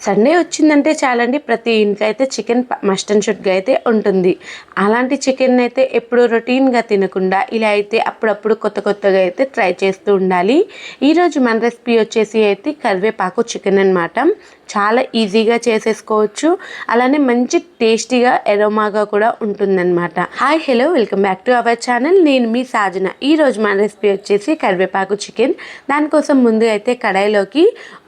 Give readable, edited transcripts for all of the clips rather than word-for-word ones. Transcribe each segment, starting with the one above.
Sunday వచ్చిందంటే చాలండి ప్రతి ఇంట్లో అయితే చికెన్ మస్ట్ అండ్ షుడ్గా అయితే ఉంటుంది. అలాంటి చికెన్ అయితే ఎప్పుడు రొటీన్గా తినకుండా ఇలా అయితే అప్పుడప్పుడు కొత్తగా అయితే ట్రై చేస్తూ ఉండాలి. ఈరోజు మన రెసిపీ వచ్చేసి అయితే కరివేపాకు చికెన్ అన్నమాట. చాలా ఈజీగా చేసేసుకోవచ్చు, అలానే మంచి టేస్టీగా ఎరోమాగా కూడా ఉంటుందన్నమాట. Hi hello welcome back to our channel. నేను మీ సాజన. ఈరోజు మన రెసిపీ వచ్చేసి కరివేపాకు చికెన్. దానికోసం ముందు అయితే కడాయిలోకి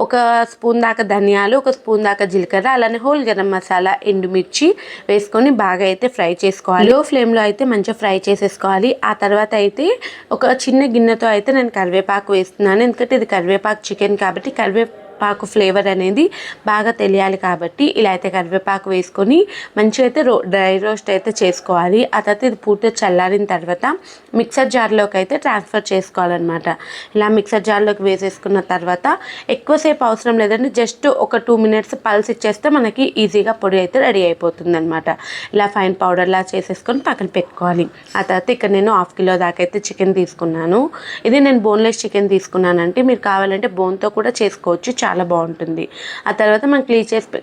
ఒక స్పూన్ దాకా ధనియాలు, ఒక స్పూన్ దాకా జీలకర్ర, అలానే హోల్ గరం మసాలా, ఎండుమిర్చి వేసుకొని బాగా అయితే ఫ్రై చేసుకోవాలి. లో ఫ్లేమ్లో అయితే మంచిగా ఫ్రై చేసేసుకోవాలి. ఆ తర్వాత అయితే ఒక చిన్న గిన్నెతో అయితే నేను కరివేపాకు వేస్తున్నాను. ఎందుకంటే ఇది కరివేపాకు చికెన్ కాబట్టి కరివేపాకు ఫ్లేవర్ అనేది బాగా తెలియాలి కాబట్టి ఇలా అయితే కరివేపాకు వేసుకొని మంచిగా అయితే డ్రై రోస్ట్ అయితే చేసుకోవాలి. ఆ తర్వాత ఇది పూర్తిగా చల్లారిన తర్వాత మిక్సర్ జార్లోకి అయితే ట్రాన్స్ఫర్ చేసుకోవాలన్నమాట. ఇలా మిక్సర్ జార్లోకి వేసేసుకున్న తర్వాత ఎక్కువసేపు అవసరం లేదండి, జస్ట్ ఒక 2 మినిట్స్ పల్స్ ఇచ్చేస్తే మనకి ఈజీగా పొడి అయితే రెడీ అయిపోతుంది అనమాట. ఇలా ఫైన్ పౌడర్లా చేసేసుకొని పక్కన పెట్టుకోవాలి. ఆ తర్వాత ఇక్కడ నేను 1/2 కిలో దాకా అయితే చికెన్ తీసుకున్నాను. ఇది నేను బోన్లెస్ చికెన్ తీసుకున్నానంటే మీరు కావాలంటే బోన్తో కూడా చేసుకోవచ్చు, చాలా బాగుంటుంది. ఆ తర్వాత మనం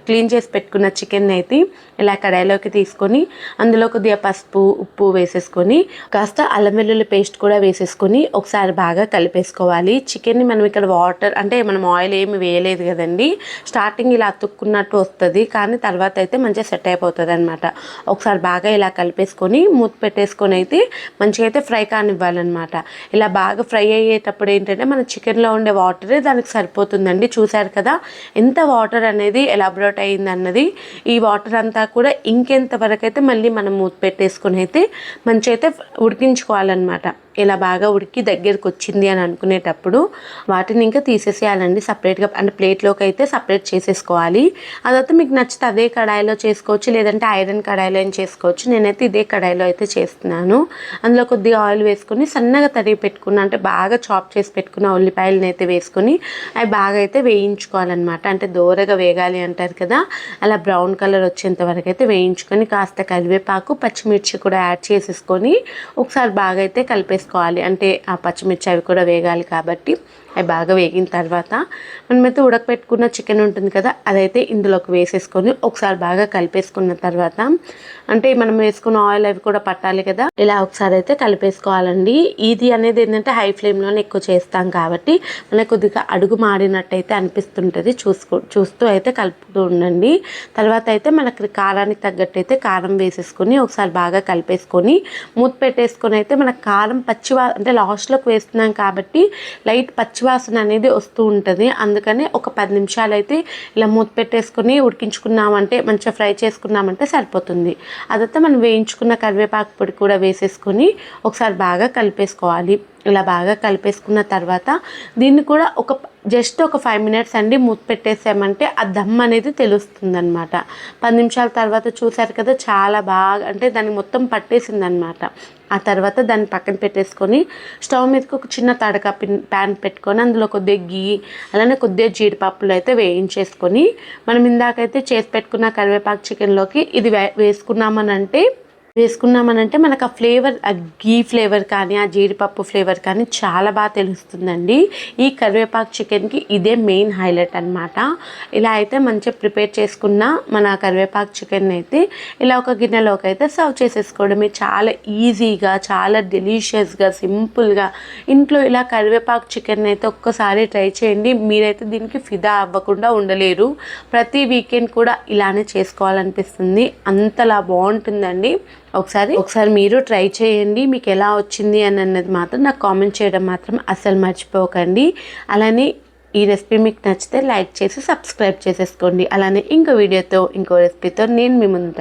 క్లీన్ చేసి పెట్టుకున్న చికెన్ అయితే ఇలా కడాయిలోకి తీసుకొని అందులో కొద్దిగా పసుపు, ఉప్పు వేసేసుకొని కాస్త అల్లం వెల్లుల్లి పేస్ట్ కూడా వేసేసుకొని ఒకసారి బాగా కలిపేసుకోవాలి. చికెన్ని మనం ఇక్కడ వాటర్ అంటే మనం ఆయిల్ ఏమి వేయలేదు కదండి, స్టార్టింగ్ ఇలా అతుక్కున్నట్టు వస్తుంది, కానీ తర్వాత అయితే మంచిగా సెట్ అయిపోతుంది అనమాట. ఒకసారి బాగా ఇలా కలిపేసుకొని మూత పెట్టేసుకొని అయితే మంచిగా అయితే ఫ్రై కానివ్వాలన్నమాట. ఇలా బాగా ఫ్రై అయ్యేటప్పుడు ఏంటంటే మన చికెన్లో ఉండే వాటరే దానికి సరిపోతుందండి. చూసారు కదా ఎంత వాటర్ అనేది ఎలాబరేట్ అయ్యింది అన్నది. ఈ వాటర్ అంతా కూడా ఇంకెంత వరకు అయితే మళ్ళీ మనం మూత పెట్టేసుకొని అయితే మంచిగా అయితే ఉడికించుకోవాలన్నమాట. ఇలా బాగా ఉడికి దగ్గరికి వచ్చింది అని అనుకునేటప్పుడు వాటిని ఇంకా తీసేసేయాలండి సపరేట్గా, అంటే ప్లేట్లోకి అయితే సపరేట్ చేసేసుకోవాలి. ఆ తర్వాత మీకు నచ్చితే అదే కడాయిలో చేసుకోవచ్చు, లేదంటే ఐరన్ కడాయిలో అయినా చేసుకోవచ్చు. నేనైతే ఇదే కడాయిలో అయితే చేస్తున్నాను. అందులో కొద్దిగా ఆయిల్ వేసుకొని సన్నగా తరిగి పెట్టుకున్న, అంటే బాగా చాప్ చేసి పెట్టుకున్న ఉల్లిపాయలను అయితే వేసుకొని అవి బాగా అయితే వేయించుకోవాలన్నమాట. అంటే దోరగా వేగాలి అంటారు కదా, అలా బ్రౌన్ కలర్ వచ్చేంత వరకు అయితే వేయించుకొని కాస్త కరివేపాకు, పచ్చిమిర్చి కూడా యాడ్ చేసేసుకొని ఒకసారి బాగా అయితే కలిపేసుకోవాలి. అంటే ఆ పచ్చిమిర్చి అవి కూడా వేగాలి కాబట్టి అవి బాగా వేగిన తర్వాత మనమైతే ఉడకపెట్టుకున్న చికెన్ ఉంటుంది కదా, అదైతే ఇందులోకి వేసేసుకొని ఒకసారి బాగా కలిపేసుకున్న తర్వాత, అంటే మనం వేసుకున్న ఆయిల్ అవి కూడా పట్టాలి కదా, ఇలా ఒకసారి అయితే కలిపేసుకోవాలండి. ఇది అనేది ఏంటంటే హై ఫ్లేమ్లోనే ఎక్కువ చేస్తాం కాబట్టి మనకు కొద్దిగా అడుగు మాడినట్టయితే అనిపిస్తుంటుంది. చూస్తూ అయితే కలుపుతూ ఉండండి. తర్వాత అయితే మనకి కారానికి తగ్గట్టు అయితే కారం వేసేసుకొని ఒకసారి బాగా కలిపేసుకొని మూత పెట్టేసుకొని అయితే మనకు కారం అంటే లాస్ట్లోకి వేస్తున్నాం కాబట్టి లైట్ పచ్చివాసన అనేది వస్తూ ఉంటుంది. అందుకని ఒక 10 నిమిషాలు అయితే ఇలా మూత పెట్టేసుకొని ఉడికించుకున్నామంటే, మంచిగా ఫ్రై చేసుకున్నామంటే సరిపోతుంది. అదంతా మనం వేయించుకున్న కరివేపాకు పొడి కూడా వేసేసుకొని ఒకసారి బాగా కలిపేసుకోవాలి. ఇలా బాగా కలిపేసుకున్న తర్వాత దీన్ని కూడా జస్ట్ ఒక 5 మినిట్స్ అండి మూత పెట్టేసామంటే ఆ దమ్ అనేది తెలుస్తుంది అనమాట. 10 నిమిషాల తర్వాత చూసారు కదా చాలా బాగా, అంటే దాన్ని మొత్తం పట్టేసింది అనమాట. ఆ తర్వాత దాన్ని పక్కన పెట్టేసుకొని స్టవ్ మీదకి ఒక చిన్న తడక ప్యాన్ పెట్టుకొని అందులో కొద్దిగా గీ, అలానే కొద్దిగా జీడిపప్పులు అయితే వేయించేసుకొని మనం ఇందాకైతే చేసి పెట్టుకున్న కరివేపాకు చికెన్లోకి ఇది వేసుకున్నామనంటే మనకు ఆ ఫ్లేవర్, ఆ గీ ఫ్లేవర్ కానీ ఆ జీడిపప్పు ఫ్లేవర్ కానీ చాలా బాగా తెలుస్తుందండి. ఈ కరివేపాకు చికెన్కి ఇదే మెయిన్ హైలైట్ అనమాట. ఇలా అయితే మంచిగా ప్రిపేర్ చేసుకున్న మన కరివేపాకు చికెన్ అయితే ఇలా ఒక గిన్నెలోకి అయితే సర్వ్ చేసేసుకోవడమే. చాలా ఈజీగా, చాలా డెలిషియస్గా, సింపుల్గా ఇంట్లో ఇలా కరివేపాకు చికెన్ అయితే ఒక్కసారి ట్రై చేయండి. మీరైతే దీనికి ఫిదా అవ్వకుండా ఉండలేరు. ప్రతి వీకెండ్ కూడా ఇలానే చేసుకోవాలనిపిస్తుంది, అంతలా బాగుంటుందండి. ఒకసారి మీరు ట్రై చేయండి. మీకు ఎలా వచ్చింది అన్నది మాత్రం నాకు కామెంట్ చేయడం మాత్రం అస్సలు మర్చిపోకండి. అలానే ఈ రెసిపీ మీకు నచ్చితే లైక్ చేసి సబ్స్క్రైబ్ చేసేసుకోండి. అలానే ఇంకో వీడియోతో ఇంకో రెసిపీతో నేను మీ ముందు